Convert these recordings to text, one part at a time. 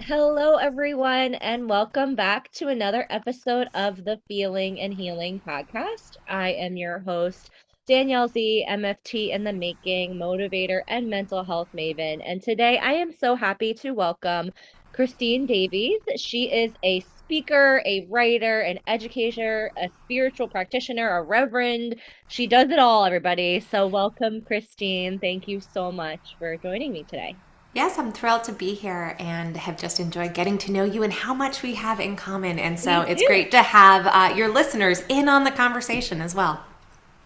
Hello, everyone, and welcome back to another episode of the Feeling and Healing podcast. I am your host, Danielle Z, MFT in the making, motivator, and mental health maven. And today I am so happy to welcome Christine Davies. She is a speaker, a writer, an educator, a spiritual practitioner, a reverend. She does it all, everybody. So, welcome, Christine. Thank you so much for joining me today. Yes, I'm thrilled to be here and have just enjoyed getting to know you and how much we have in common. And so Me it's too. great to have your listeners in on the conversation as well.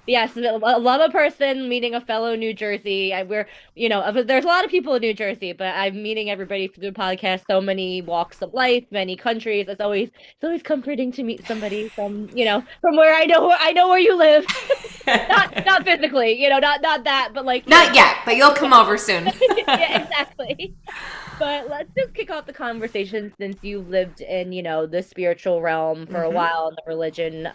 Yes, love a person meeting a fellow New Jersey. There's a lot of people in New Jersey, but I'm meeting everybody through the podcast. So many walks of life, many countries. It's always comforting to meet somebody from where I know where you live. Not physically, not that, but Not yet, but you'll yeah, come over soon. yeah, exactly. But let's just kick off the conversation since you lived in, the spiritual realm for a hmm while in the religion.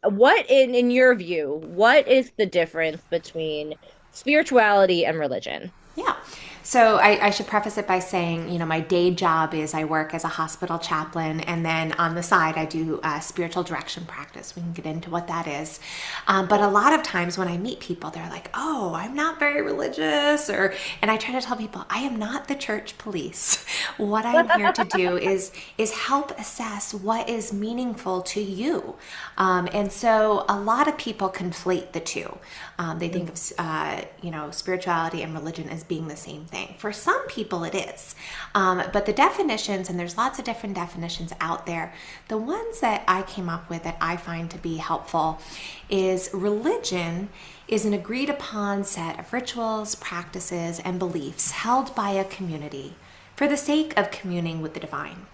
What in your view, what is the difference between spirituality and religion? Yeah. So I should preface it by saying, my day job is I work as a hospital chaplain, and then on the side I do spiritual direction practice. We can get into what that is. But a lot of times when I meet people, they're like, "Oh, I'm not very religious," and I try to tell people I am not the church police. What I am here to do is help assess what is meaningful to you. And so a lot of people conflate the two. They think of spirituality and religion as being the same thing. For some people, it is, but the definitions, and there's lots of different definitions out there. The ones that I came up with that I find to be helpful is religion is an agreed upon set of rituals, practices, and beliefs held by a community for the sake of communing with the divine.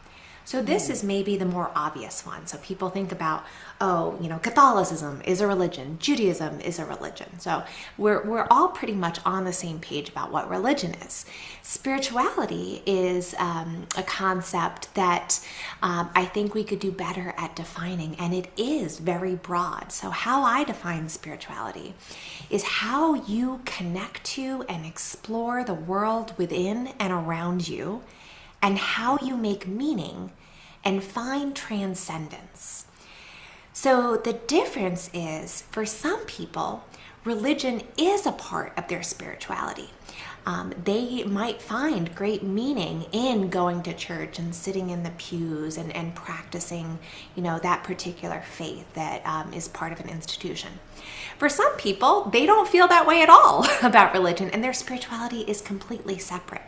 So this is maybe the more obvious one. So people think about, Catholicism is a religion, Judaism is a religion. So we're all pretty much on the same page about what religion is. Spirituality is a concept that I think we could do better at defining, and it is very broad. So how I define spirituality is how you connect to and explore the world within and around you, and how you make meaning and find transcendence. So the difference is, for some people, religion is a part of their spirituality. They might find great meaning in going to church and sitting in the pews and practicing, that particular faith that is part of an institution. For some people, they don't feel that way at all about religion, and their spirituality is completely separate.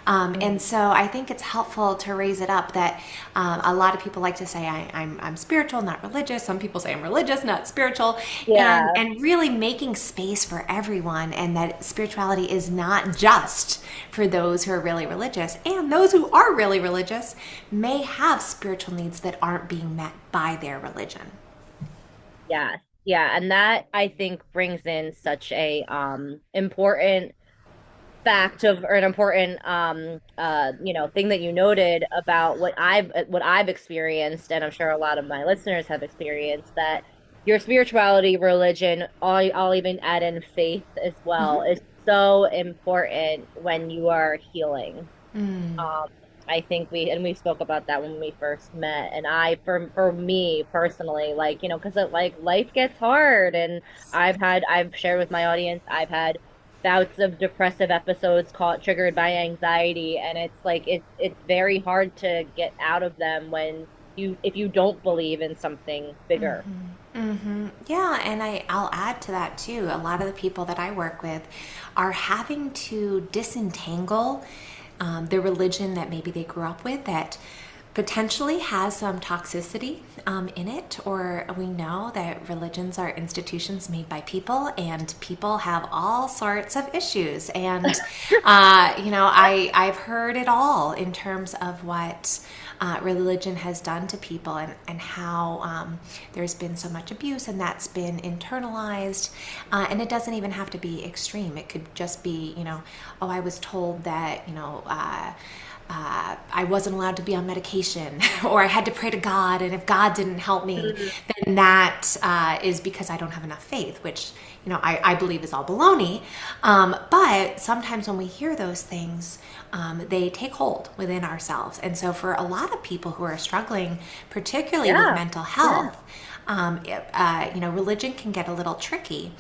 And so I think it's helpful to raise it up that a lot of people like to say I'm spiritual, not religious. Some people say I'm religious, not spiritual, Yeah. and really making space for everyone, and that spirituality is not just for those who are really religious, and those who are really religious may have spiritual needs that aren't being met by their religion. Yeah. Yeah, and that I think brings in such a important fact of or an important thing that you noted about what I've experienced, and I'm sure a lot of my listeners have experienced, that your spirituality, religion, I'll even add in faith as well, hmm is so important when you are healing. Mm. um I think we spoke about that when we first met, and for me personally, because life gets hard, and I've shared with my audience, I've had bouts of depressive episodes caught triggered by anxiety, and it's very hard to get out of them when if you don't believe in something bigger. Yeah, and I'll add to that too. A lot of the people that I work with are having to disentangle the religion that maybe they grew up with that potentially has some toxicity in it, or we know that religions are institutions made by people, and people have all sorts of issues. And, I've heard it all in terms of what religion has done to people, and how there's been so much abuse, and that's been internalized. And it doesn't even have to be extreme. It could just be, oh, I was told that, I wasn't allowed to be on medication, or I had to pray to God, and if God didn't help me, Mm. And that is because I don't have enough faith, which, I believe is all baloney. But sometimes when we hear those things, they take hold within ourselves. And so for a lot of people who are struggling, particularly with Yeah. mental Yeah. health, religion can get a little tricky.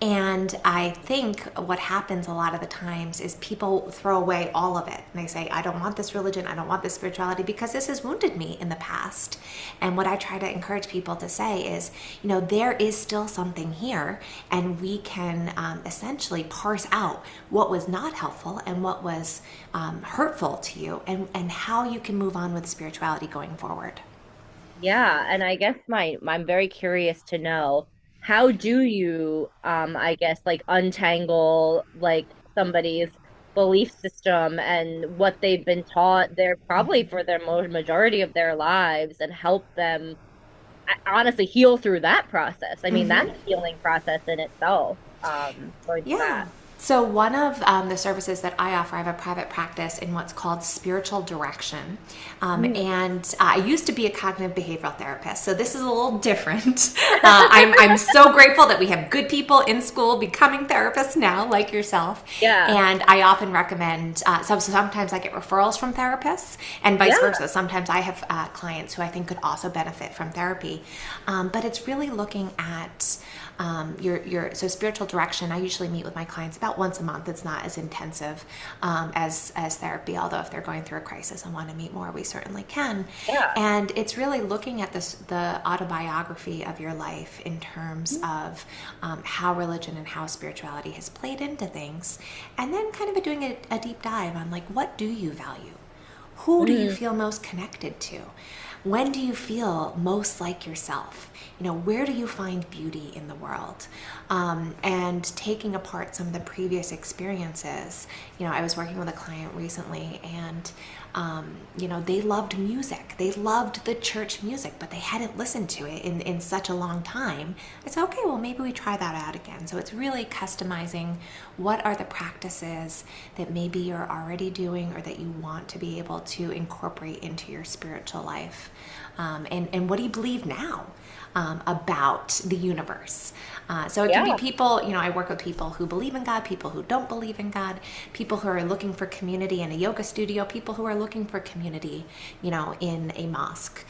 And I think what happens a lot of the times is people throw away all of it. And they say, I don't want this religion, I don't want this spirituality because this has wounded me in the past. And what I try to encourage people to say is, there is still something here, and we can essentially parse out what was not helpful and what was hurtful to you, and how you can move on with spirituality going forward. Yeah, and I guess I'm very curious to know, how do you I guess like untangle like somebody's belief system and what they've been taught they're probably for their majority of their lives, and help them honestly heal through that process. I mean, that's a healing process in itself, going through Yeah. that. So, one of the services that I offer, I have a private practice in what's called spiritual direction. Mm. And I used to be a cognitive behavioral therapist, so this is a little different. I'm so grateful that we have good people in school becoming therapists now, like yourself. Yeah. And I often recommend, sometimes I get referrals from therapists, and vice Yeah. versa. Sometimes I have clients who I think could also benefit from therapy. But it's really looking at so spiritual direction. I usually meet with my clients about once a month. It's not as intensive as therapy, although if they're going through a crisis and want to meet more, we certainly can. Yeah. And it's really looking at the autobiography of your life in terms of how religion and how spirituality has played into things, and then kind of doing a deep dive on, like, what do you value? Who do you Mm. feel most connected to? When do you feel most like yourself? Where do you find beauty in the world? And taking apart some of the previous experiences. I was working with a client recently, and they loved music. They loved the church music, but they hadn't listened to it in such a long time. I said, okay, well, maybe we try that out again. So it's really customizing what are the practices that maybe you're already doing or that you want to be able to incorporate into your spiritual life. And what do you believe now about the universe? So it can be Yeah. people, I work with people who believe in God, people who don't believe in God, people who are looking for community in a yoga studio, people who are looking for community, in a mosque.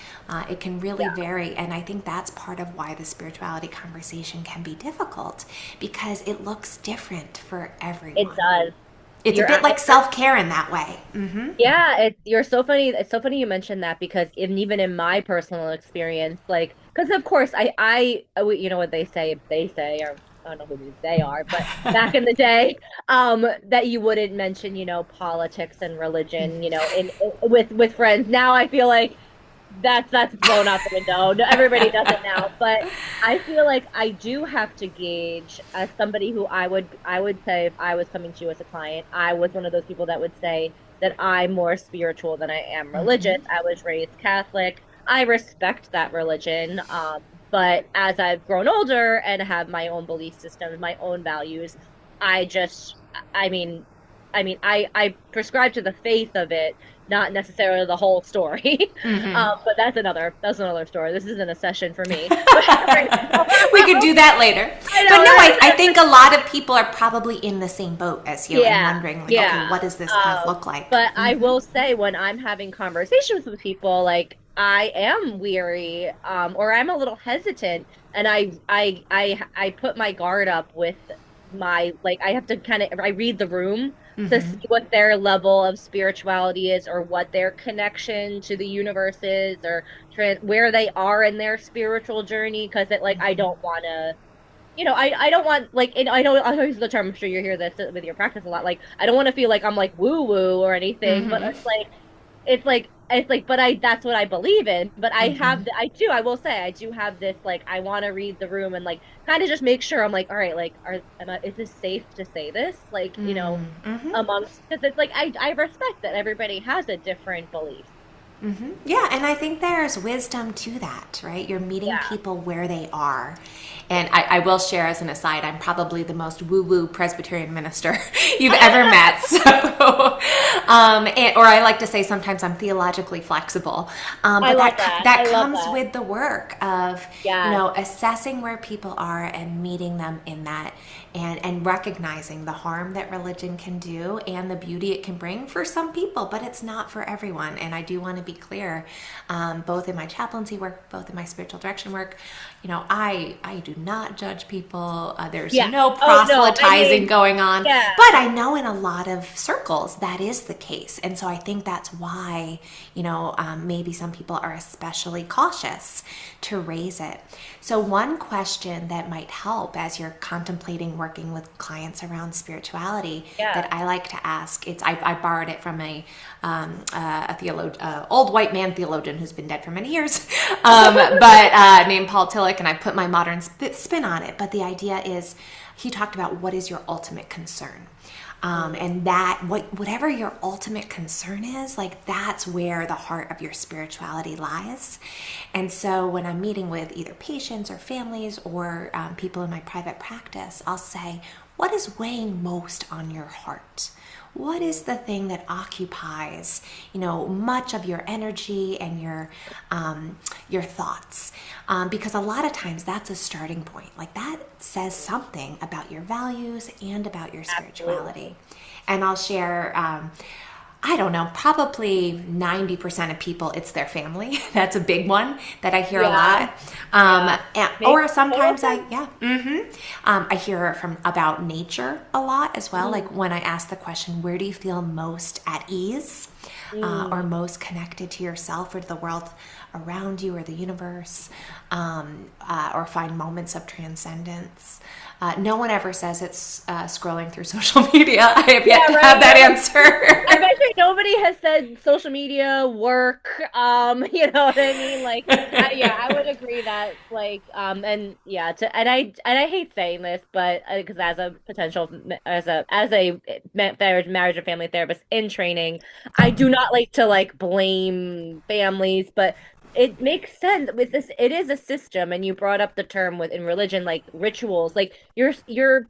It can really Yeah. vary. And I think that's part of why the spirituality conversation can be difficult, because it looks different for It everyone. does. It's a You're bit like self-care in that way. Yeah, you're so funny. It's so funny you mentioned that, because even in my personal experience, like, because of course you know what they say, or I don't know who they are, but back in the day, that you wouldn't mention, politics and religion, with friends. Now I feel like that's blown out the window. No, everybody does it now, but I feel like I do have to gauge, as somebody who I would say, if I was coming to you as a client, I was one of those people that would say that I'm more spiritual than I am religious. I was raised Catholic. I respect that religion. But as I've grown older and have my own belief systems, my own values, I just, I mean, I prescribe to the faith of it, not necessarily the whole story. But that's another story. This isn't a session for me. We could do that later. I But know, no, right? I think a lot of people are probably in the same boat as you and Yeah, wondering, like, okay, yeah. what does this path look like? But I will say, when I'm having conversations with people, like, I am weary, or I'm a little hesitant, and I put my guard up with my, like, I have to I read the room to see what their level of spirituality is, or what their connection to the universe is, or where they are in their spiritual journey, because I don't want to, I don't want, like, and I use the term, I'm sure you hear this with your practice a lot. Like, I don't want to feel like I'm like woo woo or anything, but but that's what I believe in. But I will say, I do have this, like, I want to read the room and, like, kind of just make sure I'm like, all right, like, is this safe to say this? Like, amongst, because it's like, I respect that everybody has a different belief. Yeah, and I think there's wisdom to that, right? You're meeting Yeah. people where they are. And I will share as an aside, I'm probably the most woo-woo Presbyterian minister you've ever met. So Or I like to say sometimes I'm theologically flexible. I But love that. that I love comes that. with the work of, Yes, assessing where people are and meeting them in that, and recognizing the harm that religion can do and the beauty it can bring for some people, but it's not for everyone. And I do want to be clear, both in my chaplaincy work, both in my spiritual direction work, I do not judge people. There's yeah. no Oh no, I proselytizing mean, going on, yeah, but I know in a lot of circles that is the case. And so I think that's why, maybe some people are especially cautious to raise it. So, one question that might help as you're contemplating working with clients around spirituality yeah. that I like to ask, I borrowed it from a theologian, old white man theologian who's been dead for many years, but named Paul Tillich, and I put my modern spin on it. But the idea is, he talked about what is your ultimate concern. Mm, And that whatever your ultimate concern is, like that's where the heart of your spirituality lies. And so when I'm meeting with either patients or families or people in my private practice, I'll say, what is weighing most on your heart? What is the thing that occupies, much of your energy and your thoughts? Because a lot of times that's a starting point. Like that says something about your values and about your absolutely. spirituality. And I'll share. I don't know, probably 90% of people, it's their family. That's a big one that I hear a Yeah, lot. yeah. Or Makes total sometimes sense. I hear from about nature a lot as well. Like Mm, when I ask the question, where do you feel most at ease, or mm. most connected to yourself or to the world around you or the universe, or find moments of transcendence? No one ever says it's scrolling through social media. I have yet Yeah, to have right. that No, I answer. bet you nobody has said social media, work, you know what I mean? Like, yeah, I would agree that, like, and yeah, and I hate saying this, but because as a potential, as a marriage and family therapist in training, I do not like to like blame families, but it makes sense with this. It is a system, and you brought up the term within religion, like rituals. Like your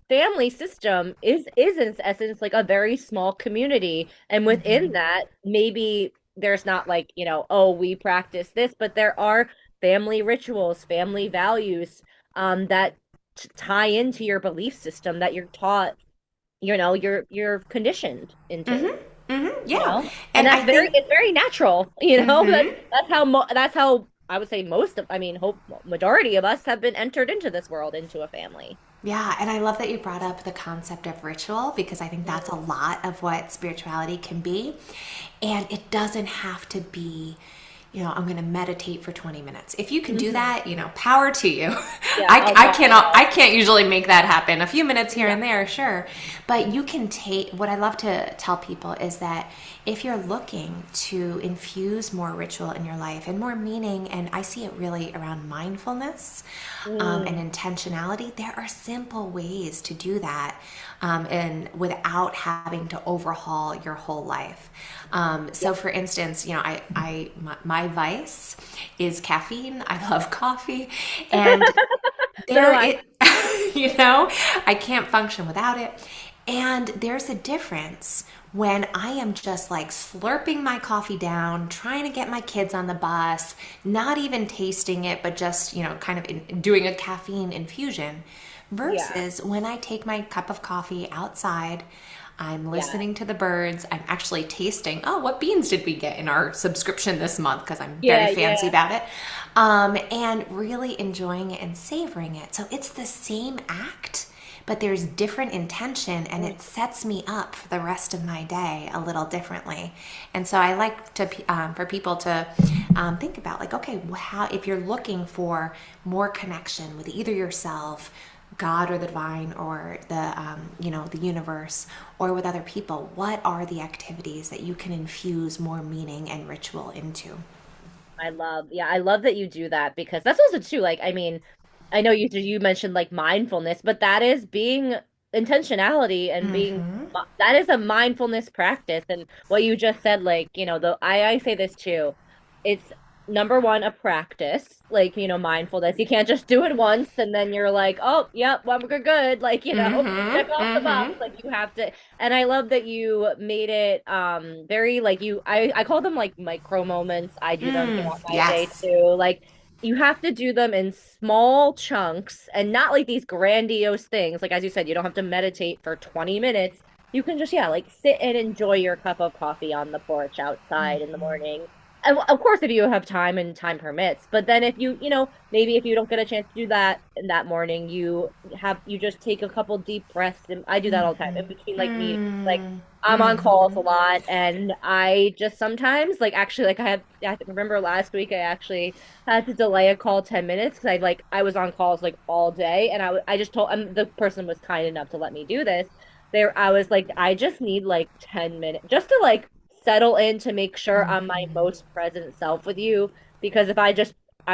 family system is in essence like a very small community, and within that, maybe there's not like oh, we practice this, but there are family rituals, family values, that tie into your belief system that you're taught, you're conditioned into you Yeah. know and And I think, it's very natural. That's how I would say most of, I mean, hope majority of us have been entered into this world into a family. yeah, and I love that you brought up the concept of ritual because I think that's a Mm, lot of what spirituality can be. And it doesn't have to be, I'm going to meditate for 20 minutes. If you can do mhm. that, power to you. Yeah. Oh I God, I cannot, know. I can't usually make that happen. A few minutes here Yeah. and there, sure. But you can take, what I love to tell people is that if you're looking to infuse more ritual in your life and more meaning, and I see it really around mindfulness, and Mm, intentionality, there are simple ways to do that, and without having to overhaul your whole life. yeah. So, for instance, my vice is caffeine. I love coffee, and So do there I. it, I can't function without it. And there's a difference when I am just like slurping my coffee down, trying to get my kids on the bus, not even tasting it, but just, kind of doing a caffeine infusion, Yeah. versus when I take my cup of coffee outside. I'm Yeah. listening to the birds. I'm actually tasting, oh, what beans did we get in our subscription this month? Because I'm very Yeah. fancy Yeah. about it. And really enjoying it and savoring it. So it's the same act, but there's different intention, and Mm, it sets me up for the rest of my day a little differently. And so I like to for people to think about, like, okay, how, if you're looking for more connection with either yourself, God or the divine, or the universe, or with other people, what are the activities that you can infuse more meaning and ritual into? I love that you do that, because that's also too, like, I mean, I know you mentioned like mindfulness, but that is being intentionality and being that is a mindfulness practice. And what you just said, like, the I say this too. number one, a practice, like, mindfulness. You can't just do it once and then you're like, oh, yep, well, we're good. Like, check off the box. Like you have to, and I love that you made it very like I call them like micro moments. I do them throughout my day Yes. too. Like you have to do them in small chunks and not like these grandiose things. Like as you said, you don't have to meditate for 20 minutes. You can just, yeah, like sit and enjoy your cup of coffee on the porch outside in the morning, and of course if you have time and time permits, but then if maybe if you don't get a chance to do that in that morning, you just take a couple deep breaths. And I do that all the time in between like meetings. Like I'm on calls a lot and I just sometimes like actually like I remember last week I actually had to delay a call 10 minutes because I was on calls like all day, and I just told the person was kind enough to let me do this. I was like, I just need like 10 minutes just to like settle in to make sure I'm my most present self with you. Because if I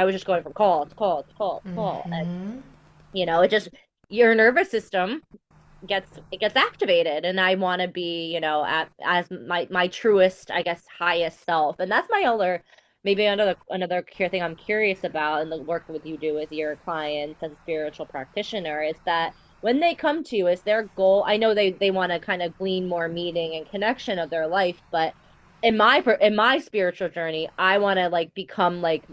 was just going from call to call to call to call, and it just your nervous system gets activated, and I want to be, at as my truest, I guess, highest self. And that's my other maybe another thing I'm curious about in the work with you do with your clients as a spiritual practitioner is that when they come to you, is their goal, I know they want to kind of glean more meaning and connection of their life, but in my spiritual journey, I want to like become like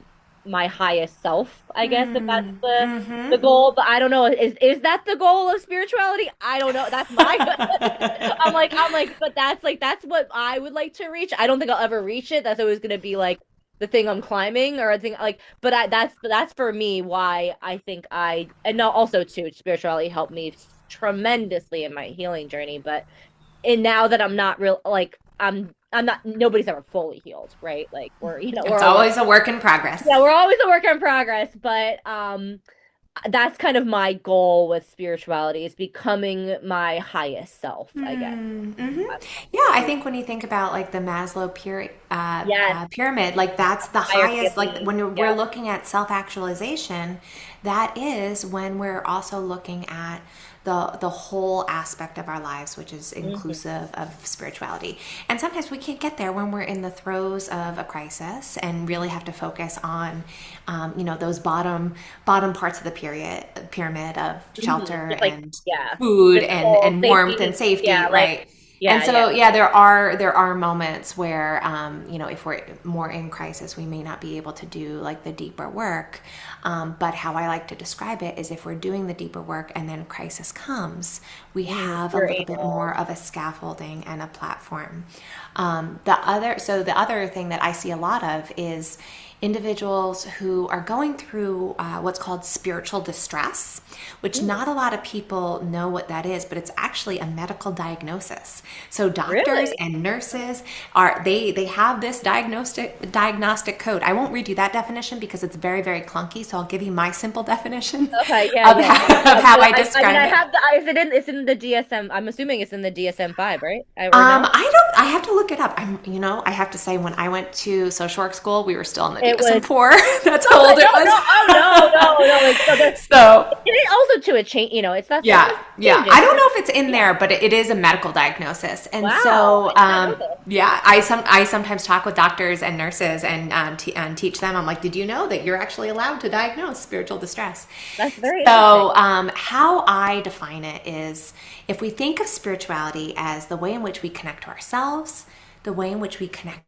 my highest self, I guess, if that's the goal. But I don't know, is that the goal of spirituality? I don't know. That's my I'm like, but that's what I would like to reach. I don't think I'll ever reach it. That's always gonna be like the thing I'm climbing, or I think like, but that's for me why I think and now also too, spirituality helped me tremendously in my healing journey. But and now that I'm not real, like I'm not, nobody's ever fully healed, right? Like we're It's a work. always a work in progress. Yeah, we're always a work in progress, but that's kind of my goal with spirituality is becoming my highest self, I guess. Yeah, I think when you think about like the Maslow Yes, pyramid, like that's the hierarchy highest. of Like needs. when we're Yep. looking at self-actualization, that is when we're also looking at the whole aspect of our lives, which is Hmm. inclusive of spirituality. And sometimes we can't get there when we're in the throes of a crisis and really have to focus on, those bottom parts of the pyramid of shelter Just like, and yeah, food physical and warmth and safety. safety, Yeah, like, right? And yeah, yeah. so, yeah, there are moments where, if we're more in crisis, we may not be able to do like the deeper work. But how I like to describe it is if we're doing the deeper work and then crisis comes, we have a You're little bit able. more of a scaffolding and a platform. The other thing that I see a lot of is individuals who are going through what's called spiritual distress, which Mm, not a lot of people know what that is, but it's actually a medical diagnosis. So doctors really? and nurses they have this diagnostic code. I won't read you that definition because it's very, very clunky. So I'll give you my simple definition Okay, yeah, of yeah. of Yeah, how so I I mean, describe I it. have it's in the DSM. I'm assuming it's in the DSM-5, right? Or no? I don't. I have to look it up. I have to say, when I went to social work school, we were still in the It was DSM-4. That's how okay. old No, it no, oh no, no, was. no. It's so the So, it also to a change. It's not yeah, sometimes yeah. changes. I don't know if it's in Yeah. there, but it is a medical diagnosis. And Wow, so, I did not know this. yeah, I sometimes talk with doctors and nurses and teach them. I'm like, did you know that you're actually allowed to diagnose spiritual distress? That's very interesting. So, how I define it is if we think of spirituality as the way in which we connect to ourselves, the way in which we connect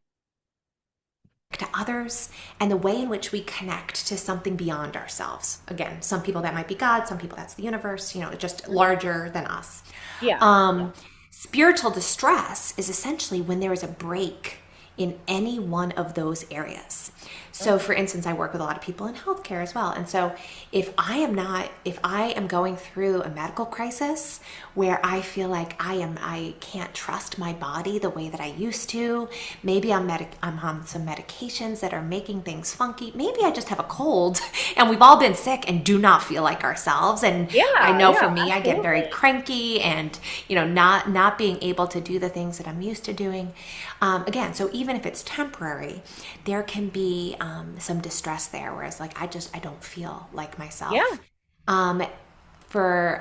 to others, and the way in which we connect to something beyond ourselves. Again, some people that might be God, some people that's the universe, just larger than us. Yeah. Um, Spiritual distress is essentially when there is a break in any one of those areas. So, Okay. for instance, I work with a lot of people in healthcare as well. And so, if I am going through a medical crisis where I feel like I can't trust my body the way that I used to, maybe I'm on some medications that are making things funky. Maybe I just have a cold, and we've all been sick and do not feel like ourselves. And I Yeah, know yeah, for me, I get very absolutely. cranky, and not being able to do the things that I'm used to doing. Again, so even if it's temporary, there can be some distress there, whereas like I don't feel like Yeah. myself. Um, for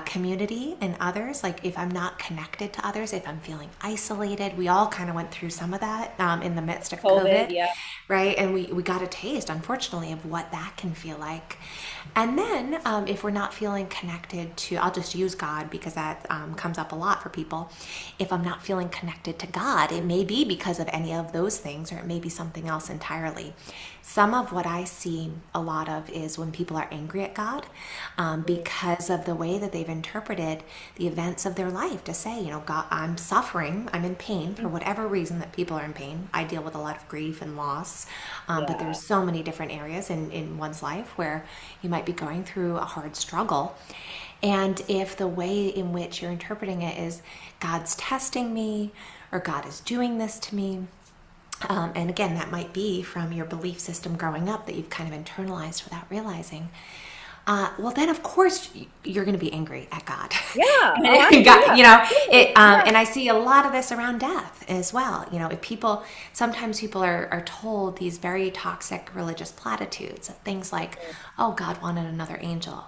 community and others. Like if I'm not connected to others, if I'm feeling isolated, we all kind of went through some of that in the midst of COVID, COVID, yeah. right? And we got a taste, unfortunately, of what that can feel like. And then if we're not feeling connected to, I'll just use God because that comes up a lot for people. If I'm not feeling connected to God, it may be because of any of those things, or it may be something else entirely. Some of what I see a lot of is when people are angry at God because of the way that they've interpreted the events of their life to say, you know, God, I'm suffering, I'm in pain for whatever reason that people are in pain. I deal with a lot of grief and loss, but Yeah. there's so many different areas in one's life where you might be going through a hard struggle. And if the way in which you're interpreting it is God's testing me or God is doing this to me, and again, that might be from your belief system growing up that you've kind of internalized without realizing. Well, then of course you're going to be angry at God. Yeah. Oh, And God, yeah, you know, absolutely. Yeah. and I see a lot of this around death as well. You know, if people, sometimes people are told these very toxic religious platitudes of things like, oh, God wanted another angel.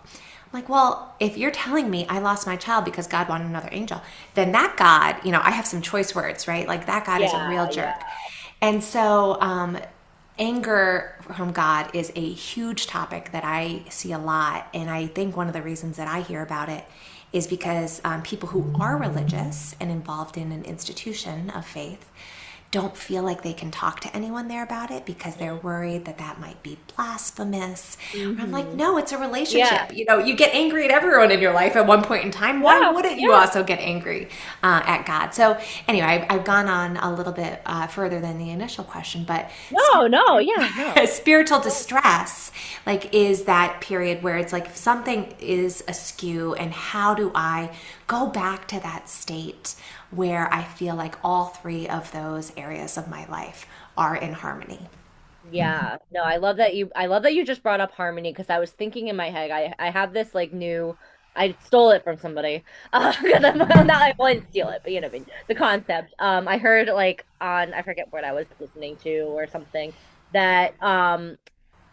Like, well, if you're telling me I lost my child because God wanted another angel, then that God, you know, I have some choice words, right? Like that God is a Yeah. real Yeah. jerk. And so, anger from God is a huge topic that I see a lot. And I think one of the reasons that I hear about it is because people who are religious and involved in an institution of faith don't feel like they can talk to anyone there about it because they're worried that that might be blasphemous. I'm like, Mm-hmm. no, it's a Yeah. relationship. You know, you get angry at everyone in your life at one point in time. Why Yeah. wouldn't you Yeah. also get angry at God? So anyway, I've gone on a little bit further than the initial question, but No, no, yeah, no. spiritual distress like is that period where it's like if something is askew, and how do I go back to that state where I feel like all three of those areas of my life are in harmony. Yeah, no, I love that you just brought up harmony because I was thinking in my head, I have this like new, I stole it from somebody. 'Cause well, not I didn't steal it, but you know what I mean. The concept. I heard like on I forget what I was listening to or something that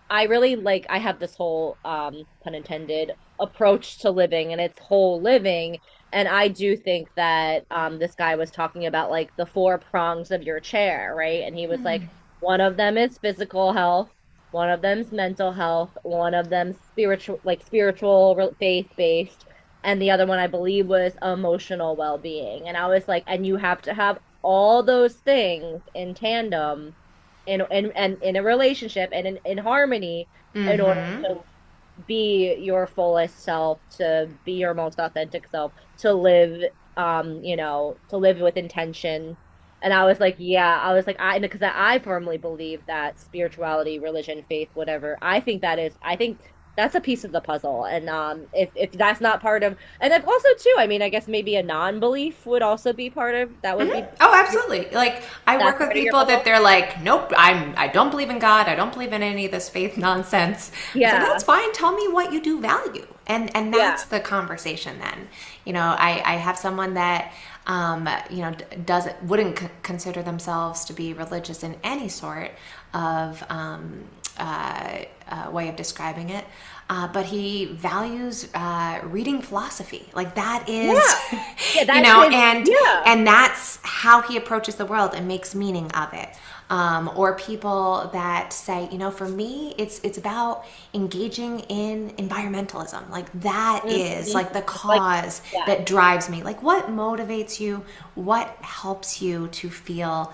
I really like I have this whole pun intended approach to living and it's whole living, and I do think that this guy was talking about like the four prongs of your chair, right? And he was like one of them is physical health, one of them's mental health, one of them's spiritual faith based, and the other one I believe was emotional well-being. And I was like, and you have to have all those things in tandem in a relationship and in harmony in order to be your fullest self, to be your most authentic self, to live to live with intention. And I was like, yeah, I was like, because I firmly believe that spirituality, religion, faith, whatever, I think that's a piece of the puzzle. And if that's not part of, and then also too, I mean, I guess maybe a non-belief would also be part of that would be Oh, absolutely. Like I that's work with part of your people that puzzle. they're like, nope, I don't believe in God. I don't believe in any of this faith nonsense. I said, Yeah, that's fine. Tell me what you do value. And yeah, that's the conversation then. You know, I have someone that you know, doesn't wouldn't consider themselves to be religious in any sort of way of describing it. But he values reading philosophy. Like that is, yeah, yeah. you That's know, his. Yeah. and that's how he approaches the world and makes meaning of it. Or people that say, you know, for me, it's about engaging in environmentalism. Like that is Mhm. like the Like, cause yeah, that drives me. Like what motivates you? What helps you to feel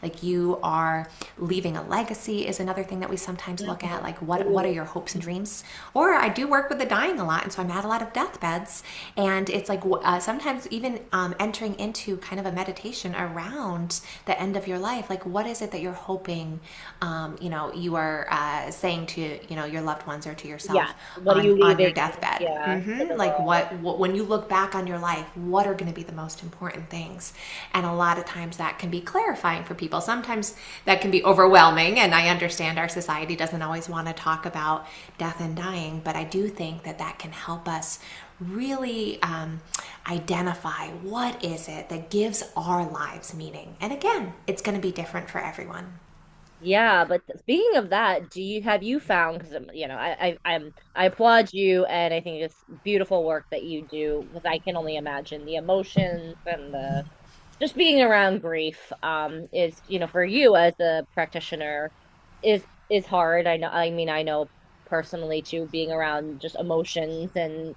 like you are leaving a legacy is another thing that we sometimes look at. mhm. Like what are Ooh, your hopes and dreams? Or I do work with the dying a lot, and so I'm at a lot of deathbeds, and it's like sometimes even entering into kind of a meditation around the end of your life. Like what is it that you're hoping, you know, you are saying to, you know, your loved ones or to yeah. yourself What are you on your leaving? deathbed? Yeah, for the Like world. what when you look back on your life, what are going to be the most important things? And a lot of times that can be clarifying for people. Sometimes that can be overwhelming, and I understand our society doesn't always want to talk about death and dying, but I do think that that can help us really identify what is it that gives our lives meaning. And again, it's going to be different for everyone. Yeah, but speaking of that, have you found, because I applaud you, and I think it's beautiful work that you do, because I can only imagine the emotions and the just being around grief is, for you as a practitioner is hard. I know personally too, being around just emotions and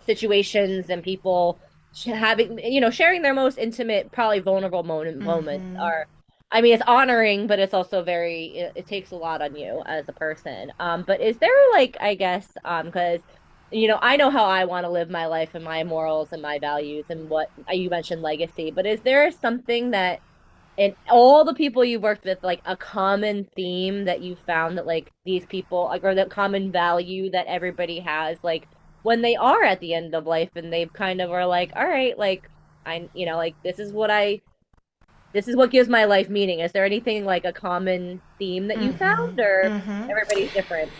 situations and people having, sharing their most intimate, probably vulnerable moments are, I mean, it's honoring, but it's also it takes a lot on you as a person. But is there, like, I guess, because I know how I want to live my life and my morals and my values and what you mentioned legacy, but is there something that in all the people you worked with, like a common theme that you found that like these people, like, or that common value that everybody has, like when they are at the end of life and they've kind of are like, all right, like like this is what gives my life meaning. Is there anything like a common theme that you found, or everybody's different?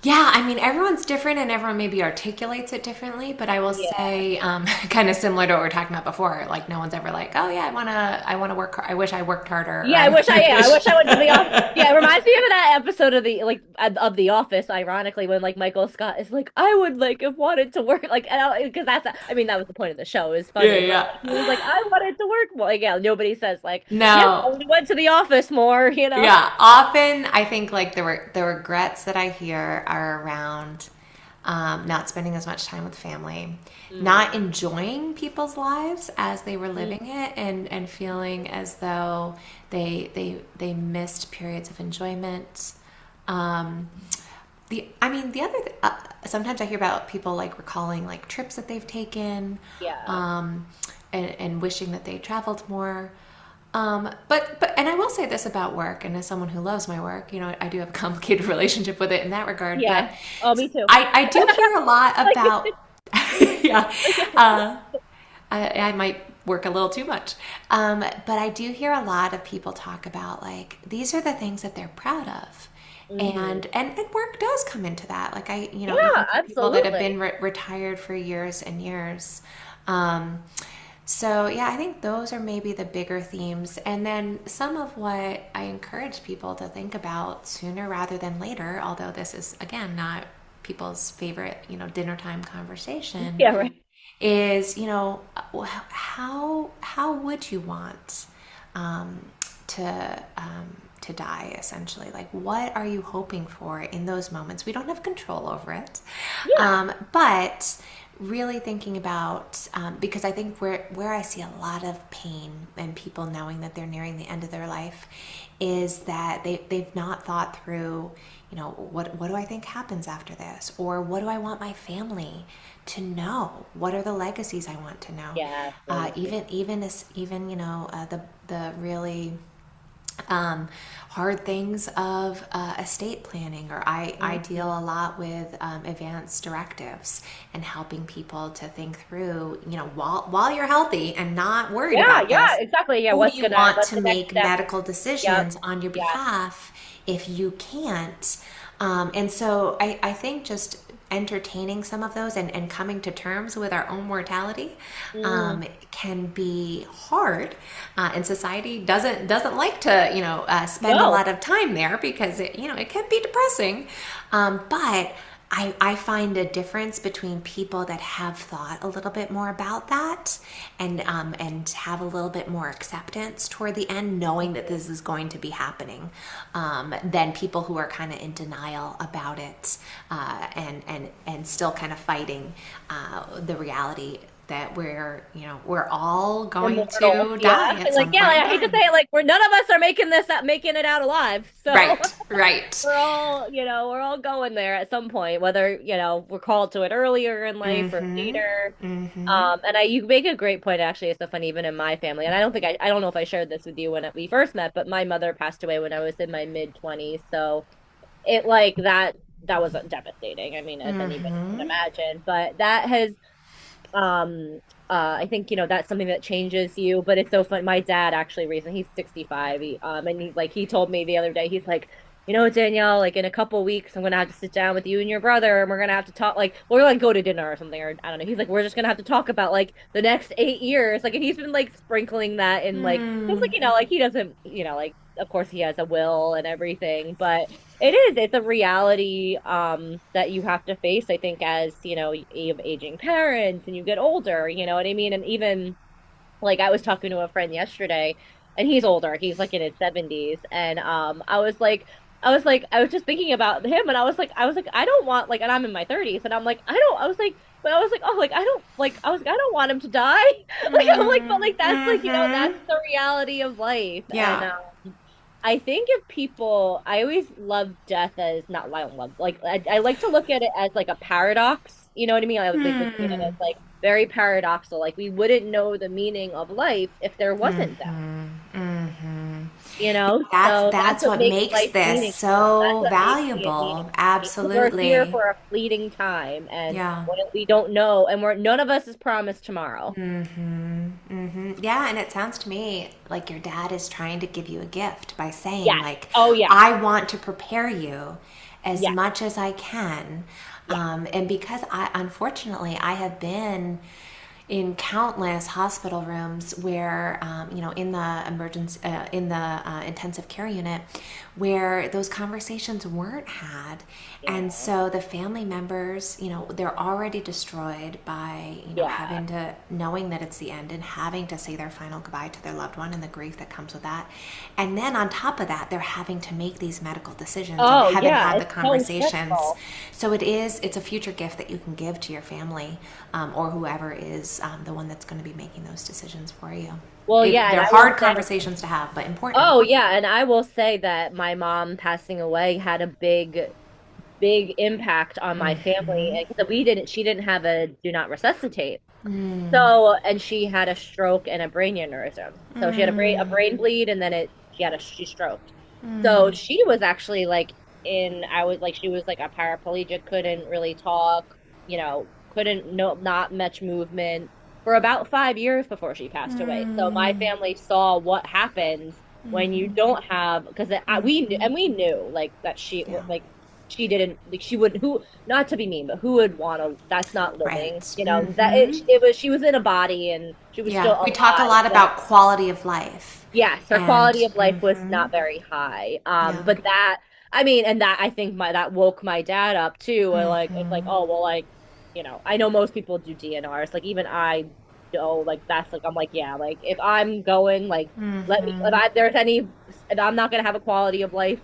Yeah, I mean, everyone's different and everyone maybe articulates it differently, but I will Yeah. say, kind of similar to what we were talking about before, like no one's ever like, oh yeah, I want to work, I wish I worked harder, or Yeah, I I wish. wish I went to the office. Yeah, it reminds me of that episode of the Office, ironically, when like Michael Scott is like, I would like have wanted to work like, because I mean, that was the point of the show. It was Yeah, funny, but yeah. like, he was like, I wanted to work more. Like, yeah, nobody says like, yep, I No, went to the office more, you know? yeah. Often I think like the regrets that I hear are around not spending as much time with family, not Mm, enjoying people's lives as they were mm, living it, and feeling as though they missed periods of enjoyment. Um, I mean, sometimes I hear about people like recalling like trips that they've taken, yeah, um, and wishing that they traveled more. And I will say this about work, and as someone who loves my work, I do have a complicated relationship with it in that regard. But yeah. Oh, me too. I do hear a lot Like, about, yeah, yeah, uh, I might work a little too much. But I do hear a lot of people talk about like these are the things that they're proud of. hmm, And work does come into that. Like even yeah, for people that have absolutely. been retired for years and years. Um, so yeah, I think those are maybe the bigger themes. And then some of what I encourage people to think about sooner rather than later, although this is again not people's favorite, dinner time conversation, Yeah, right. is how would you want um, to die, essentially? Like, what are you hoping for in those moments? We don't have control over it, Yeah, but really thinking about, because I think where I see a lot of pain and people knowing that they're nearing the end of their life is that they've not thought through, what do I think happens after this, or what do I want my family to know? What are the legacies I want to know? yeah, legacy. Even the really hard things of estate planning, or I deal Mhm. a lot with advanced directives and helping people to think through, while you're healthy and not worried Yeah, about yeah, this, exactly. Yeah, who do you want what's to the next make step? medical Yep. decisions on your Yeah. behalf if you can't? And so I think just entertaining some of those, and coming to terms with our own mortality Mm. can be hard, and society doesn't like to spend a No. lot of time there because it can be depressing, but I find a difference between people that have thought a little bit more about that, and have a little bit more acceptance toward the end, knowing that this is going to be happening, than people who are kind of in denial about it, and still kind of fighting the reality that we're all going Immortal. to Yeah. die at And like, some yeah, point like, in I hate to time. say it, like we're none of us are making it out alive. So Right, right. we're all going there at some point, whether, we're called to it earlier in life or Mm-hmm. later. Mm-hmm. And you make a great point, actually. It's so funny, even in my family. And I don't know if I shared this with you when we first met, but my mother passed away when I was in my mid 20s. So it like that was devastating. I mean, as anybody can Mm-hmm. imagine, but that has I think, that's something that changes you, but it's so fun. My dad actually recently, he's 65. And he told me the other day, he's like, Danielle, like in a couple weeks, I'm gonna have to sit down with you and your brother, and we're gonna have to talk, like, we're gonna go to dinner or something, or I don't know. He's like, we're just gonna have to talk about like the next 8 years. Like, and he's been like sprinkling that in, like, because, like, like he doesn't, like of course he has a will and everything, but it's a reality that you have to face, I think, as, you have aging parents and you get older, you know what I mean? And even like I was talking to a friend yesterday and he's older. He's like in his 70s. And I was just thinking about him and I was like, I don't want like and I'm in my 30s and I'm like, I don't I was like but I was like, oh like I don't like I was like, I don't want him to die. Like I'm like, but like that's like, that's Mm-hmm. the reality of life. And Yeah. I think if people, I always love death as not, I don't love, like, I like to look at it as like a paradox. You know what I mean? I would like look at it as Hmm. like very paradoxical. Like we wouldn't know the meaning of life if there wasn't death, Mm-hmm. Mm-hmm. So that's That's what what makes makes life this meaningful. That's so what makes it valuable. meaningful to me. Because we're here Absolutely. for a fleeting time and Yeah. when we don't know, and none of us is promised tomorrow. Mm-hmm. Mm-hmm. Yeah, and it sounds to me like your dad is trying to give you a gift by saying, Yes. like, Oh, yeah. I want to prepare you as Yes. much as I can. Yes. And because unfortunately, I have been in countless hospital rooms where, in the intensive care unit, where those conversations weren't had. And Yeah. so the family members, they're already destroyed by, Yeah. having to, knowing that it's the end and having to say their final goodbye to their loved one and the grief that comes with that. And then on top of that, they're having to make these medical decisions and Oh, haven't yeah. had the It's so conversations. stressful. So it's a future gift that you can give to your family, or whoever is the one that's going to be making those decisions for you. Well, yeah, and They're I will hard say, conversations to have, but important. oh yeah, and I will say that my mom passing away had a big impact on my family, and 'cause she didn't have a do not resuscitate. Mm, So, and she had a stroke and a brain aneurysm. So she had a mm, brain bleed, and then she stroked. So mm, she was actually like I was like, she was like a paraplegic, couldn't really talk, couldn't, no, not much movement for about 5 years before she passed away. So my mm, family saw what happens when you don't have, because we knew like that yeah. she didn't, like she wouldn't, who, not to be mean, but who would want to, that's not living, Right. that it was, she was in a body and she was still Yeah. We talk a alive, lot but about quality of life. yes, her And quality of life was not very high. yeah. But that, I mean, and that, I think that woke my dad up too. Like, it's like, oh, well, like, I know most people do DNRs. Like, even I know, like, that's like, I'm like, yeah, like, if I'm going, like, let me, if I'm not going to have a quality of life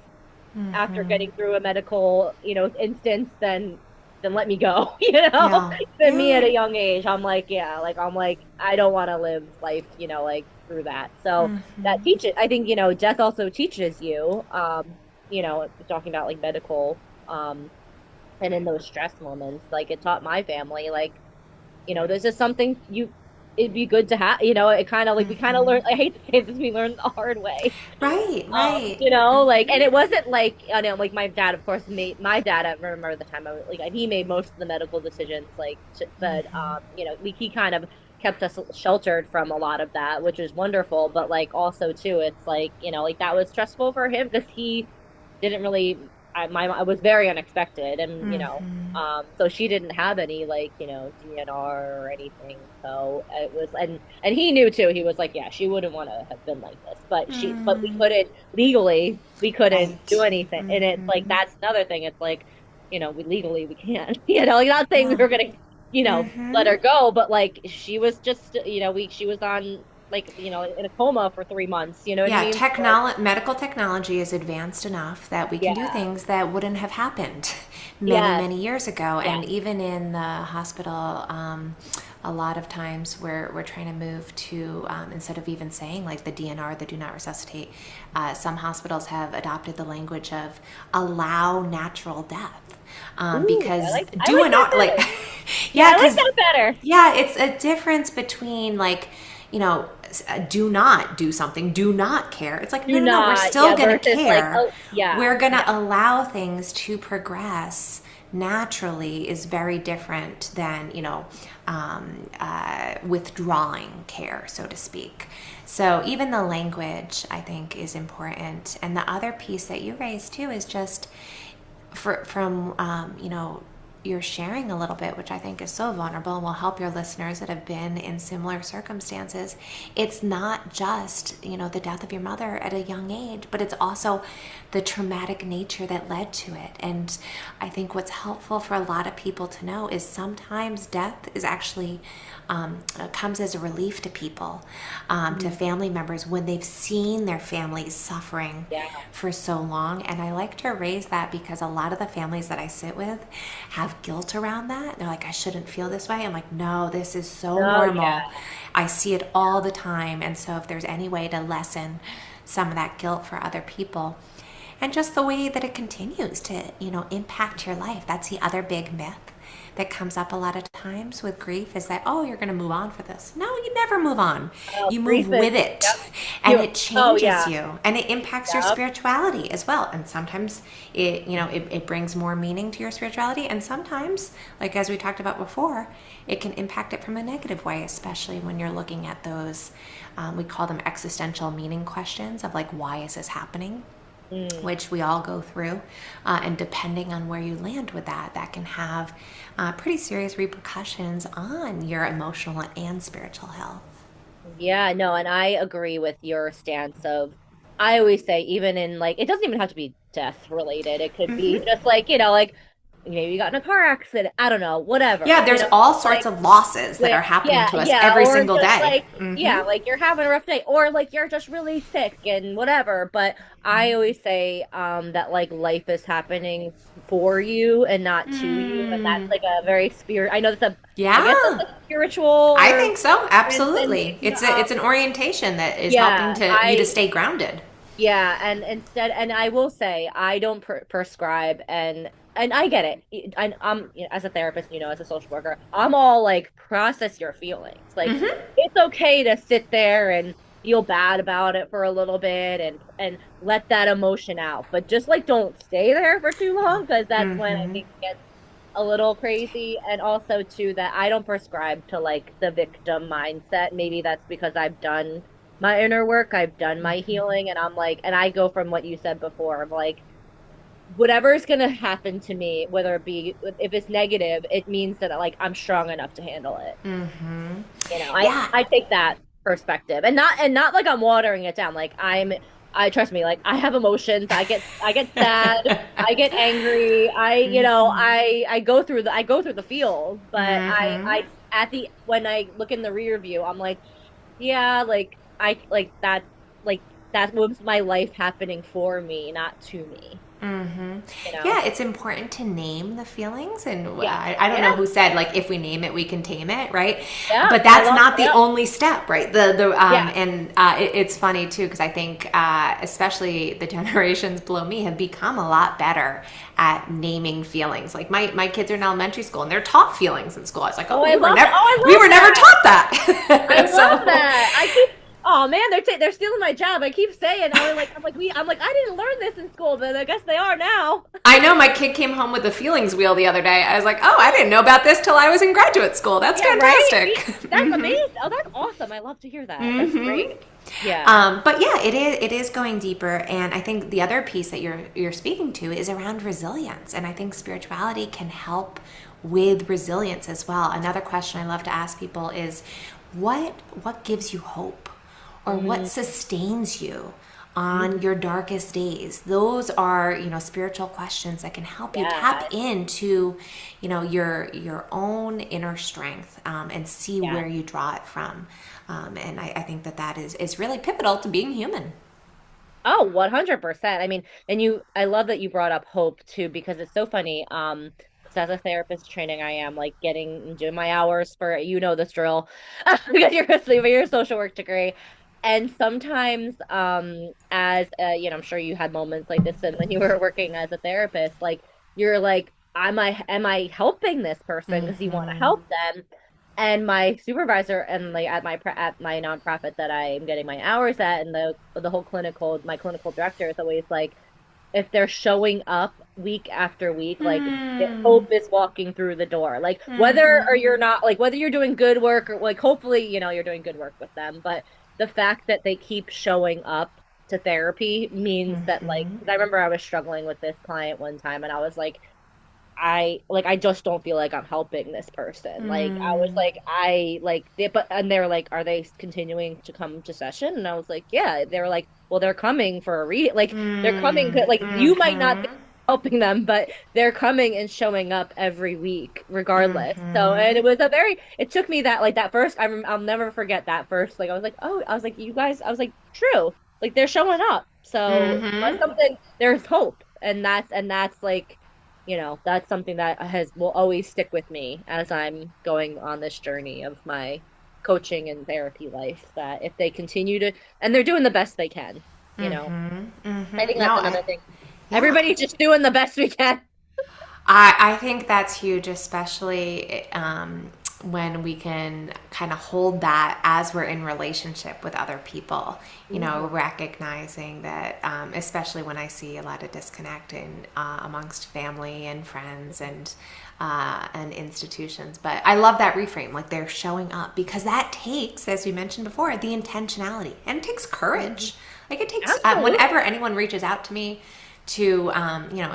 after getting through a medical, instance, then let me go, Yeah. Then me at Yeah. a young age, I'm like, yeah, like I'm like, I don't want to live life, like through that. So that teaches, I think, death also teaches you, talking about like medical, and in those stress moments, like it taught my family, like, this is something it'd be good to have, it kind of like, we kind of learned, I hate to say this, we learned the hard way. Right. Right. Like, and it wasn't like, like my dad, of course, made my dad. I remember the time like, and he made most of the medical decisions, like, but he kind of kept us sheltered from a lot of that, which is wonderful. But like, also too, it's like, like that was stressful for him because he didn't really. I was very unexpected, and so she didn't have any like DNR or anything. So it was, and he knew too. He was like, yeah, she wouldn't want to have been like this, but we couldn't legally, we couldn't do Right. anything, and it's like that's another thing. It's like we can't, like not saying we Yeah. were gonna let her go, but like she was just she was on like in a coma for 3 months. You know what I Yeah, mean? So, like, medical technology is advanced enough that we can do yeah. things that wouldn't have happened many, Yes. many years ago. Yes. And even in the hospital, a lot of times we're trying to move to, instead of even saying like the DNR, the do not resuscitate, some hospitals have adopted the language of allow natural death. Ooh, Because I like that like, better. Yeah, yeah, I like because that better. yeah, it's a difference between like, do not do something, do not care. It's like, no, Do no, no, we're not, still yeah, going to versus like, care. oh, yeah, We're going to yeah, allow things to progress naturally is very different than, withdrawing care, so to speak. So even the language, I think, is important. And the other piece that you raised too is just from you're sharing a little bit, which I think is so vulnerable and will help your listeners that have been in similar circumstances. It's not just, the death of your mother at a young age, but it's also the traumatic nature that led to it. And I think what's helpful for a lot of people to know is sometimes death is actually comes as a relief to people, to family members when they've seen their families suffering Yeah. for so long. And I like to raise that because a lot of the families that I sit with have guilt around that. They're like, I shouldn't feel this way. I'm like, no, this is so No, yeah. normal. I see it all the time. And so if there's any way to lessen some of that guilt for other people, and just the way that it continues to, impact your life. That's the other big myth that comes up a lot of times with grief, is that, oh, you're going to move on for this. No, you never move on. Oh, You move grief is, with it, yep. and it Oh, changes yeah. you, and it impacts your Yep. spirituality as well. And sometimes it brings more meaning to your spirituality, and sometimes, like as we talked about before, it can impact it from a negative way, especially when you're looking at those, we call them existential meaning questions of like, why is this happening? Mm. Which we all go through. And depending on where you land with that, that can have pretty serious repercussions on your emotional and spiritual health. Yeah, no, and I agree with your stance of, I always say, even in like, it doesn't even have to be death related. It could be just like, like maybe you got in a car accident. I don't know, whatever, Yeah, there's all sorts like of losses that with, are happening yeah, to us yeah, every or single just day. like, yeah, like you're having a rough day, or like you're just really sick and whatever. But I always say, that like life is happening for you and not to you. And that's like a very I know that's I guess that's Yeah, a spiritual I or think so. Absolutely. transcending, It's an orientation that is helping yeah, to you to stay grounded. yeah, and instead, and I will say, I don't prescribe, and I get it. I'm as a therapist, as a social worker, I'm all like, process your feelings. Like, it's okay to sit there and feel bad about it for a little bit and let that emotion out, but just like don't stay there for too long, because that's when I think it gets a little crazy. And also too, that I don't prescribe to like the victim mindset. Maybe that's because I've done my inner work, I've done my healing, and I'm like, and I go from what you said before of like, whatever's gonna happen to me, whether it be, if it's negative, it means that like I'm strong enough to handle it. Yeah. I take that perspective, and not like I'm watering it down. Like I trust me, like I have emotions. I get sad, I get angry. I go through the feels, but I at the when I look in the rear view, I'm like, yeah, like that was my life happening for me, not to me. You know? Yeah, it's important to name the feelings. And Yeah, I don't know yeah, who said, like, if we name it, we can tame it, right? yeah. But I that's love, not the yeah, only step, right? yeah. And it's funny too, because I think, especially the generations below me have become a lot better at naming feelings. Like my kids are in elementary school and they're taught feelings in school. I was like, Oh, oh, I love that. Oh, we I were love never that. taught I that. love So that. Oh man, they're stealing my job. I keep saying, I'm like, I didn't learn this in school, but I guess they are now. I know my kid came home with a feelings wheel the other day. I was like, oh, I didn't know about this till I was in graduate school. That's Yeah, right? fantastic. That's amazing. Oh, that's awesome. I love to hear that. That's great. Yeah. But yeah, it is going deeper, and I think the other piece that you're speaking to is around resilience, and I think spirituality can help with resilience as well. Another question I love to ask people is, what gives you hope, or what Mm, sustains you on mm, your darkest days? Those are, spiritual questions that can help you tap yeah. into, your own inner strength, and see Yeah. where you draw it from. And I think that is really pivotal to being human. Oh, 100%. I mean, I love that you brought up hope too, because it's so funny. 'Cause as a therapist training, I am like doing my hours for, this drill, because you're a social work degree. And sometimes, as I'm sure you had moments like this when you were working as a therapist, like you're like, am I helping this person because you want to help them? And my supervisor and like at my nonprofit that I am getting my hours at, and the whole my clinical director is always like, if they're showing up week after week, like the hope is walking through the door. Like whether or you're not, like whether you're doing good work, or like hopefully you're doing good work with them, but the fact that they keep showing up to therapy means that, like, 'cause I remember I was struggling with this client one time, and I was like, I just don't feel like I'm helping this person. Like I was like but and they're like, are they continuing to come to session? And I was like, yeah. They were like, well, they're coming for a like they're coming like you might not be helping them, but they're coming and showing up every week regardless. So and it took me that like that first I'll never forget that first like I was like, oh, I was like, you guys, I was like, true. Like they're showing up. So that's something, there's hope. And that's like, that's something that will always stick with me as I'm going on this journey of my coaching and therapy life, that if they continue to, and they're doing the best they can, you know. I think No, that's another thing. yeah. Everybody's just doing the best we can. I think that's huge, especially when we can kind of hold that as we're in relationship with other people, Mhm. recognizing that, especially when I see a lot of disconnect amongst family and friends and institutions. But I love that reframe, like they're showing up, because that takes, as we mentioned before, the intentionality, and it takes Mhm. courage. Like it takes, whenever Absolutely. anyone reaches out to me to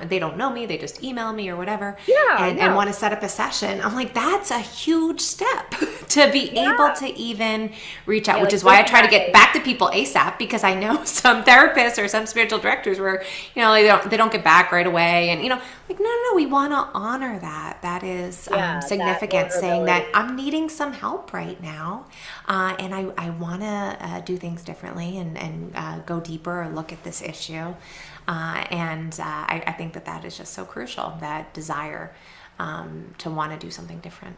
they don't know me, they just email me or whatever, Yeah, and yeah. want to set up a session, I'm like, that's a huge step to be able Yeah. to even reach out, Yeah, which like is why I try to get recognize. back to people ASAP, because I know some therapists or some spiritual directors where they don't get back right away, and like, no, we want to honor that. That is Yeah, that significant, saying that vulnerability. I'm needing some help right now, and I want to do things differently, and go deeper, or look at this issue. And I think that is just so crucial, that desire to want to do something different.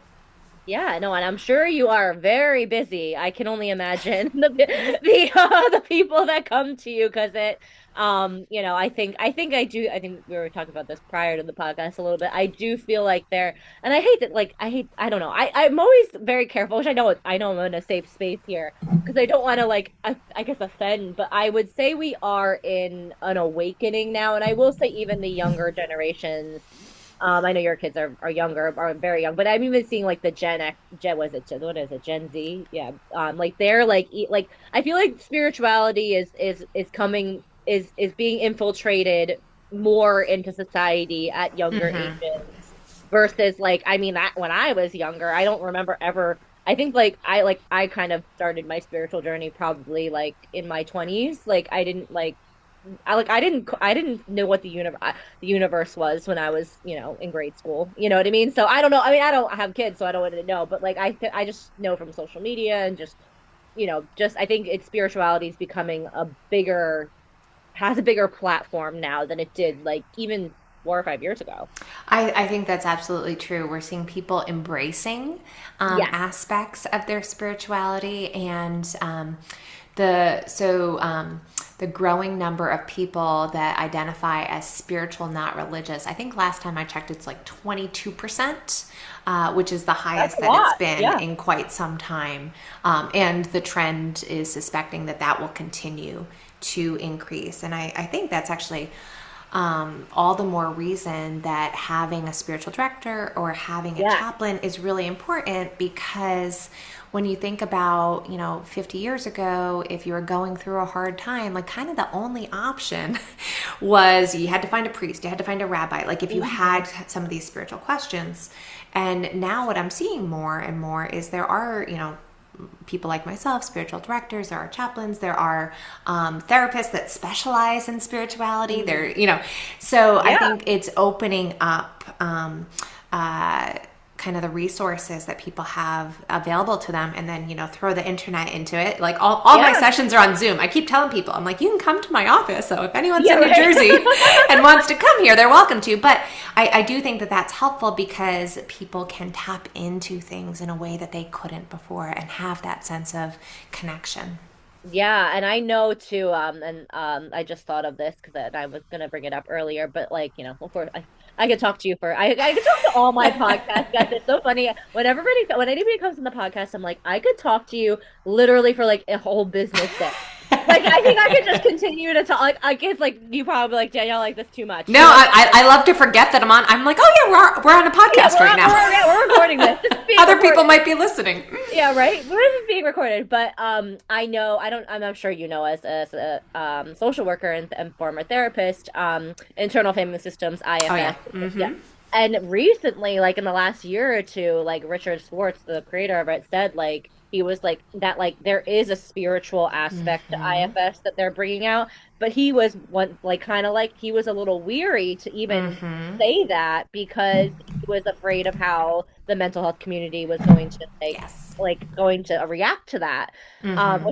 Yeah, no, and I'm sure you are very busy. I can only imagine the people that come to you because I think we were talking about this prior to the podcast a little bit. I do feel like they're, and I hate that, like I don't know. I'm always very careful, which I know I'm in a safe space here because I don't want to like I guess offend, but I would say we are in an awakening now, and I will say even the younger generations. I know your kids are younger, are very young, but I'm even seeing like the Gen X, was it what is it, Gen Z? Yeah. Like they're like like I feel like spirituality is coming is being infiltrated more into society at younger ages versus like I mean that when I was younger, I don't remember ever. I think I kind of started my spiritual journey probably like in my 20s. Like I didn't like I didn't know what the universe was when I was, in grade school. You know what I mean? So I don't know. I mean, I don't have kids, so I don't want to know, but like I just know from social media and just, just I think spirituality is becoming has a bigger platform now than it did like even 4 or 5 years ago. I think that's absolutely true. We're seeing people embracing Yes. aspects of their spirituality, and the growing number of people that identify as spiritual, not religious. I think last time I checked, it's like 22%, which is the That's highest a that it's lot. been Yeah. in quite some time. And the trend is suspecting that will continue to increase. And I think that's actually all the more reason that having a spiritual director or having a Yeah. chaplain is really important, because when you think about, 50 years ago, if you were going through a hard time, like kind of the only option was you had to find a priest, you had to find a rabbi, like if you Hmm. had some of these spiritual questions. And now what I'm seeing more and more is there are, people like myself, spiritual directors, there are chaplains, there are therapists that specialize in spirituality. Hmm. So I Yeah. think it's opening up uh, kind of the resources that people have available to them, and then throw the internet into it. Like all my Yeah. sessions are on Zoom. I keep telling people, I'm like, you can come to my office, so if anyone's Yeah, in New right. Jersey and wants to come here, they're welcome to. But I do think that that's helpful, because people can tap into things in a way that they couldn't before, and have that sense of connection. Yeah, and I know too, and I just thought of this because I was gonna bring it up earlier, but like, of course, I could talk to you I could talk to all my podcast guests. It's so funny. When anybody comes on the podcast, I'm like, I could talk to you literally for like a whole business day. Like, I think I could just continue to talk. Like, I guess, like, you probably like Danielle, like this too much, No, But I love to forget that I'm like, oh yeah, we're on a yeah, podcast right now. we're recording this. This is being Other people recorded. might be listening. Yeah, right. This is being recorded, but I know I don't. I'm sure you know as a social worker and former therapist, internal family systems Oh yeah. IFS. Yeah. Mm-hmm. And recently, like in the last year or two, like Richard Schwartz, the creator of it, said like he was like that like there is a spiritual aspect to IFS that they're bringing out, but he was one like kind of like he was a little weary to even say that because he was afraid of how the mental health community was going to Yes. like going to react to that. But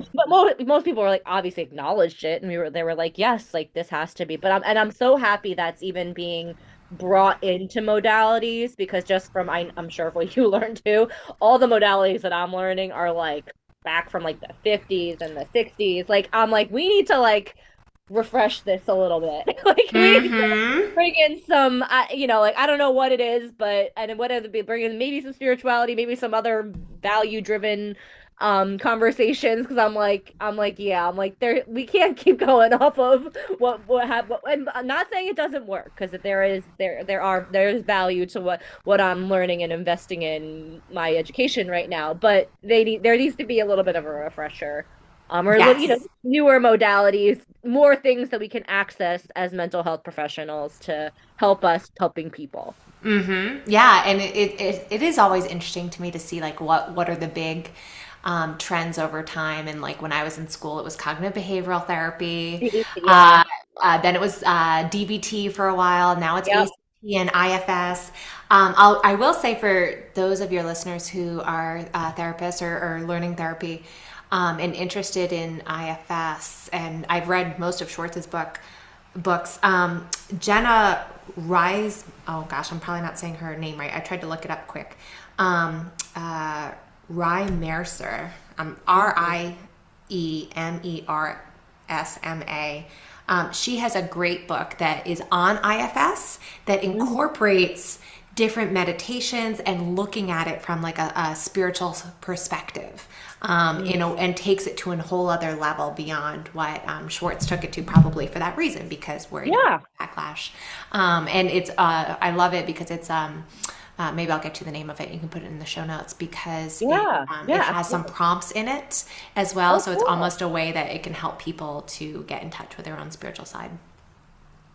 most people were like obviously acknowledged it, and they were like yes, like this has to be. But I'm so happy that's even being brought into modalities because just from I'm sure what you learned too, all the modalities that I'm learning are like back from like the 50s and the 60s. Like I'm like we need to like refresh this a little bit. Like we need to bring in some like I don't know what it is, but and what it be bring in maybe some spirituality, maybe some other value driven conversations because I'm like yeah I'm like there we can't keep going off of and I'm not saying it doesn't work because there's value to what I'm learning and investing in my education right now, but there needs to be a little bit of a refresher, or Yes. newer modalities, more things that we can access as mental health professionals to help us helping people. Yeah, and it is always interesting to me to see like what are the big trends over time. And like when I was in school, it was cognitive behavioral therapy. Yeah. Then it was DBT for a while. Now it's Yep. ACT and IFS. I will say for those of your listeners who are therapists or learning therapy and interested in IFS, and I've read most of Schwartz's books. Jenna Rise. Oh gosh, I'm probably not saying her name right. I tried to look it up quick. Rye Mercer. Riemersma. She has a great book that is on IFS that Mhm. incorporates different meditations and looking at it from like a spiritual perspective, and takes it to a whole other level beyond what Schwartz took it to, probably for that reason, because worried about Yeah. backlash. And it's I love it because it's maybe I'll get you the name of it. You can put it in the show notes because Yeah. it Yeah, has some absolutely. prompts in it as well. Oh, So it's cool. almost a way that it can help people to get in touch with their own spiritual side.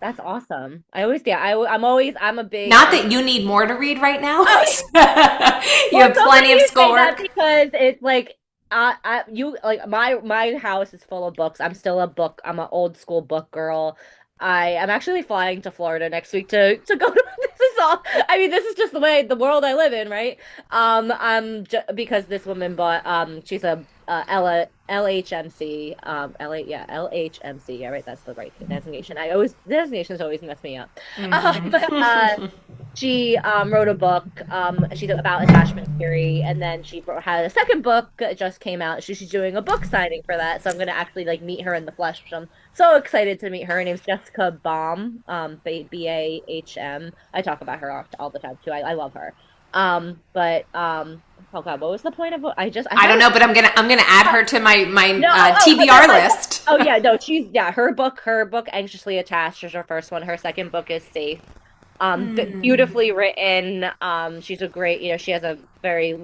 That's awesome. I always, yeah, I'm always, I'm a big, Not that you need more to read right now. oh, You well, have it's so funny plenty of you say that schoolwork. because it's like you like my house is full of books. I'm an old school book girl. I am actually flying to Florida next week to go to this is all I mean, this is just the world I live in, right? Because this woman bought she's a LHMC LHMC, yeah, right, that's the right designation. I always designations always mess me up. But she wrote a book she's about attachment theory, and then had a second book that just came out. She's doing a book signing for that, so I'm going to actually like meet her in the flesh, which I'm so excited to meet her. Her name's Jessica Baum, Bahm. I talk about her all the time too. I love her. But oh god, what was the point of what I I had don't a know, but I'm gonna add her to my no, no, TBR list. oh yeah, no, she's yeah, her book Anxiously Attached is her first one. Her second book is Safe. Beautifully written. She's a great, she has a very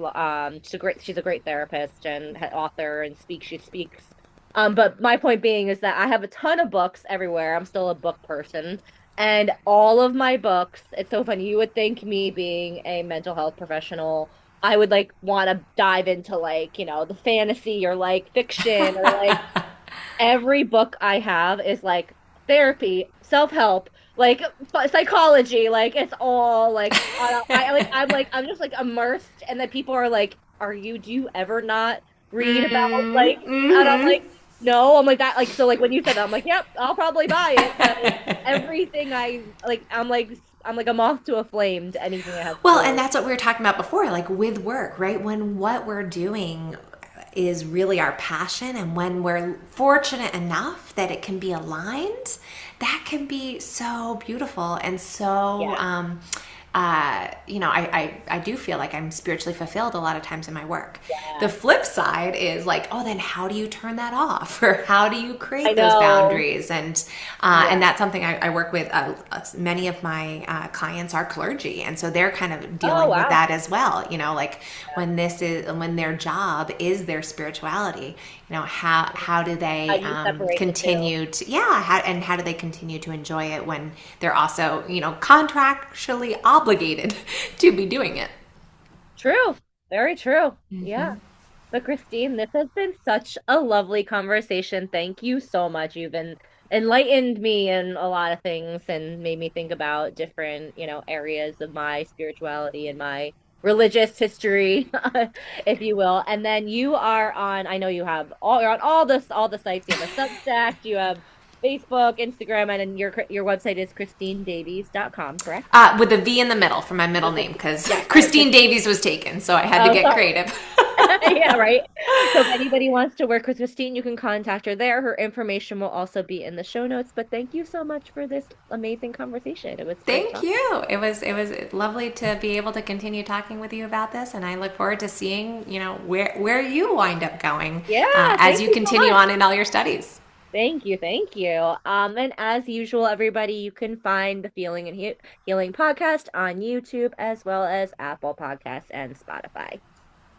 she's a great therapist and author and she speaks. But my point being is that I have a ton of books everywhere. I'm still a book person. And all of my books, it's so funny. You would think me being a mental health professional, I would like want to dive into like, the fantasy or like fiction or like every book I have is like therapy, self-help, like psychology, like it's all like I'm just like immersed, and then people are like, do you ever not read about like, and I'm like, no, I'm like that, like, so like when you said that I'm like, yep, I'll probably buy it because everything I'm like a moth to a flame to anything that has to Well, do and with that's what we were talking about before, like with work, right? When what we're doing is really our passion, and when we're fortunate enough that it can be aligned, that can be so beautiful and so yeah, I do feel like I'm spiritually fulfilled a lot of times in my work. The yeah, flip side is like, oh, then how do you turn that off, or how do you I create those know, boundaries? And yeah, that's something I work with. Many of my clients are clergy, and so they're kind of oh dealing with wow, that as well. Like when their job is their spirituality. How do how they do you separate the two? continue to, and how do they continue to enjoy it when they're also contractually obligated obligated to be doing it. True. Very true. Yeah. Mm-hmm. But Christine, this has been such a lovely conversation. Thank you so much. You've enlightened me in a lot of things and made me think about different, areas of my spirituality and my religious history, if you will. And then I know you're on all the sites. You have a Substack, you have Facebook, Instagram, and then your website is christinedavies.com, correct? With a V in the middle for my middle With the name because Yes, all right, Christine Davies was taken, so I had to Oh, get sorry. creative. Yeah, right. So if anybody wants to work with Christine, you can contact her there. Her information will also be in the show notes. But thank you so much for this amazing conversation. It was great Thank talking. you. It was lovely to be able to continue talking with you about this, and I look forward to seeing where you wind up going Yeah, as thank you you so continue much. on in all your studies. Thank you, thank you. And as usual, everybody, you can find the Healing podcast on YouTube as well as Apple Podcasts and Spotify.